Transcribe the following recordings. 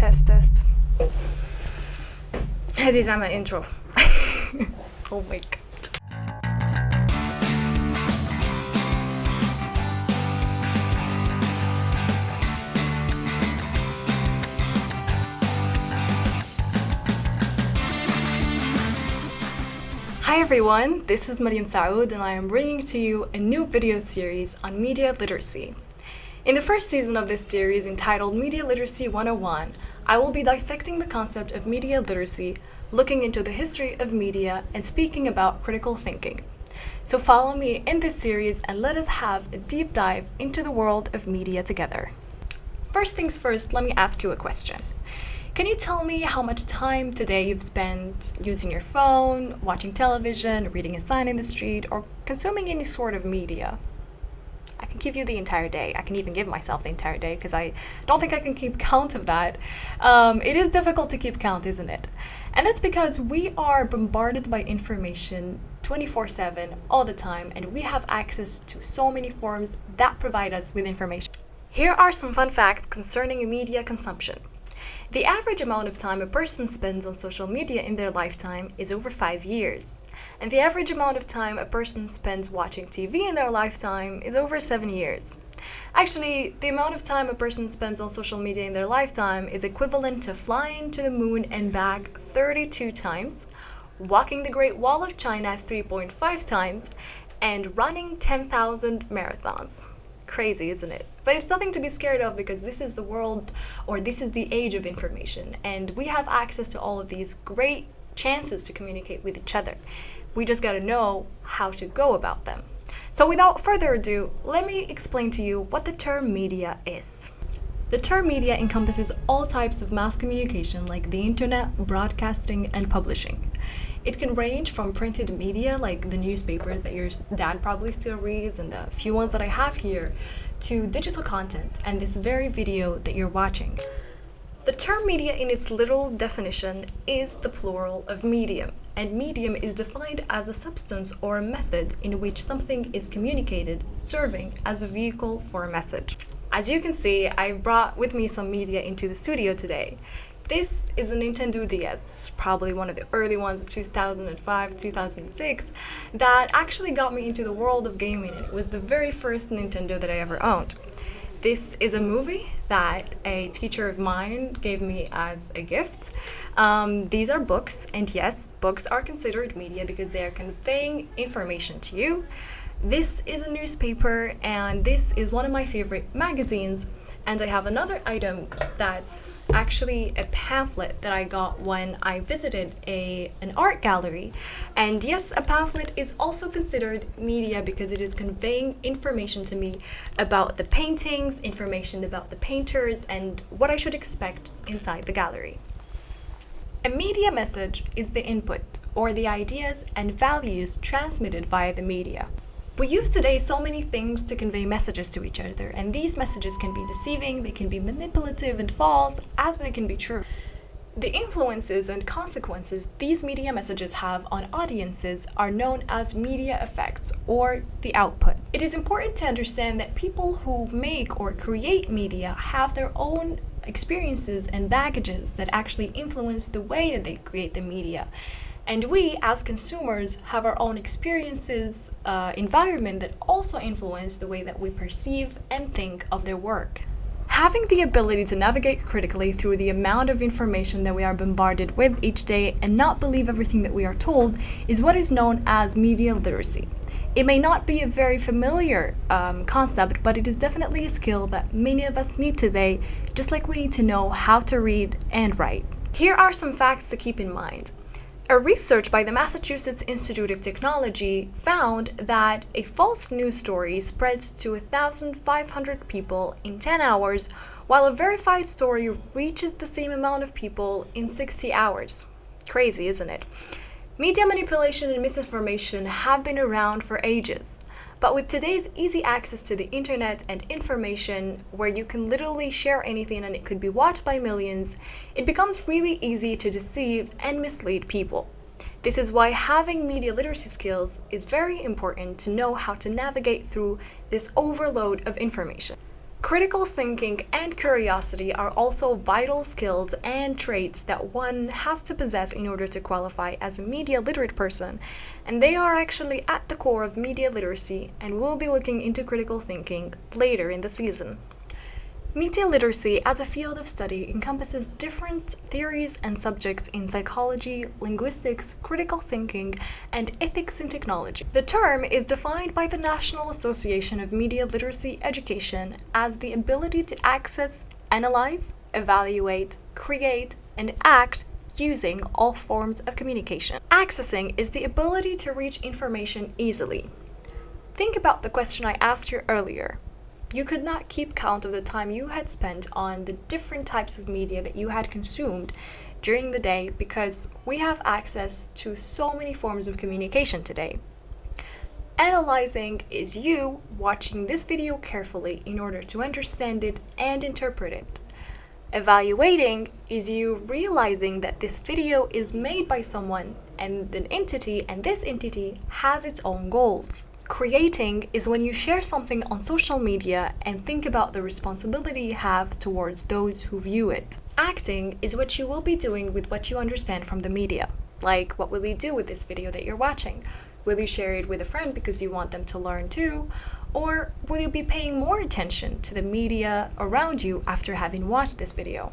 Test. هذه زعما intro. Oh my god. Hi everyone, this is Meriem Saoud and I am bringing to you a new video series on media literacy. In the first season of this series entitled Media Literacy 101, I will be dissecting the concept of media literacy, looking into the history of media, and speaking about critical thinking. So follow me in this series and let us have a deep dive into the world of media together. First things first, let me ask you a question. Can you tell me how much time today you've spent using your phone, watching television, reading a sign in the street, or consuming any sort of media? I can give you the entire day. I can even give myself the entire day because I don't think I can keep count of that. It is difficult to keep count, isn't it? And that's because we are bombarded by information 24/7 all the time, and we have access to so many forms that provide us with information. Here are some fun facts concerning media consumption. The average amount of time a person spends on social media in their lifetime is over 5 years. And the average amount of time a person spends watching TV in their lifetime is over 7 years. Actually, the amount of time a person spends on social media in their lifetime is equivalent to flying to the moon and back 32 times, walking the Great Wall of China 3.5 times, and running 10,000 marathons. Crazy, isn't it? But it's nothing to be scared of because this is the world, or this is the age of information, and we have access to all of these great chances to communicate with each other. We just gotta know how to go about them. So without further ado, let me explain to you what the term media is. The term media encompasses all types of mass communication like the internet, broadcasting, and publishing. It can range from printed media like the newspapers that your dad probably still reads and the few ones that I have here, to digital content and this very video that you're watching. The term media in its literal definition is the plural of medium, and medium is defined as a substance or a method in which something is communicated, serving as a vehicle for a message. As you can see, I brought with me some media into the studio today. This is a Nintendo DS, probably one of the early ones, 2005, 2006, that actually got me into the world of gaming, and it was the very first Nintendo that I ever owned. This is a movie that a teacher of mine gave me as a gift. These are books, and yes, books are considered media because they are conveying information to you. This is a newspaper, and this is one of my favorite magazines. And I have another item that's actually a pamphlet that I got when I visited an art gallery. And yes, a pamphlet is also considered media because it is conveying information to me about the paintings, information about the painters, and what I should expect inside the gallery. A media message is the input, or the ideas and values transmitted via the media. We use today so many things to convey messages to each other, and these messages can be deceiving, they can be manipulative and false, as they can be true. The influences and consequences these media messages have on audiences are known as media effects, or the output. It is important to understand that people who make or create media have their own experiences and baggages that actually influence the way that they create the media. And we, as consumers, have our own experiences, environment that also influence the way that we perceive and think of their work. Having the ability to navigate critically through the amount of information that we are bombarded with each day and not believe everything that we are told is what is known as media literacy. It may not be a very familiar concept, but it is definitely a skill that many of us need today, just like we need to know how to read and write. Here are some facts to keep in mind. A research by the Massachusetts Institute of Technology found that a false news story spreads to 1,500 people in 10 hours, while a verified story reaches the same amount of people in 60 hours. Crazy, isn't it? Media manipulation and misinformation have been around for ages. But with today's easy access to the internet and information, where you can literally share anything and it could be watched by millions, it becomes really easy to deceive and mislead people. This is why having media literacy skills is very important to know how to navigate through this overload of information. Critical thinking and curiosity are also vital skills and traits that one has to possess in order to qualify as a media literate person, and they are actually at the core of media literacy, and we'll be looking into critical thinking later in the season. Media literacy as a field of study encompasses different theories and subjects in psychology, linguistics, critical thinking, and ethics in technology. The term is defined by the National Association of Media Literacy Education as the ability to access, analyze, evaluate, create, and act using all forms of communication. Accessing is the ability to reach information easily. Think about the question I asked you earlier. You could not keep count of the time you had spent on the different types of media that you had consumed during the day because we have access to so many forms of communication today. Analyzing is you watching this video carefully in order to understand it and interpret it. Evaluating is you realizing that this video is made by someone and an entity, and this entity has its own goals. Creating is when you share something on social media and think about the responsibility you have towards those who view it. Acting is what you will be doing with what you understand from the media. Like, what will you do with this video that you're watching? Will you share it with a friend because you want them to learn too? Or will you be paying more attention to the media around you after having watched this video?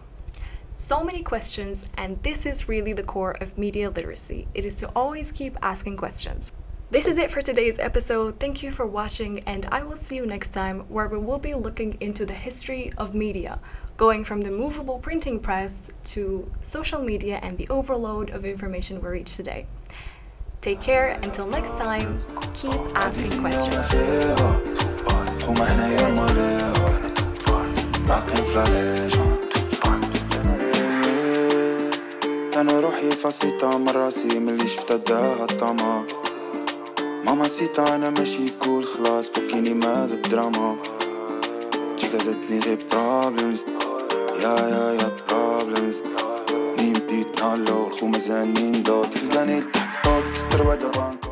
So many questions, and this is really the core of media literacy. It is to always keep asking questions. This is it for today's episode. Thank you for watching, and I will see you next time where we will be looking into the history of media, going from the movable printing press to social media and the overload of information we reach today. Take care. Until next time, keep asking questions. أنا روحي فاسيتا من راسي ملي شفت داها الطما ماما سيتا أنا ماشي كول خلاص فكيني ماذا الدراما جيكا زدتني غير problems يا problems نيم ديت نالو الخو مزانين دو تلقاني تحطوك تروى دبانكو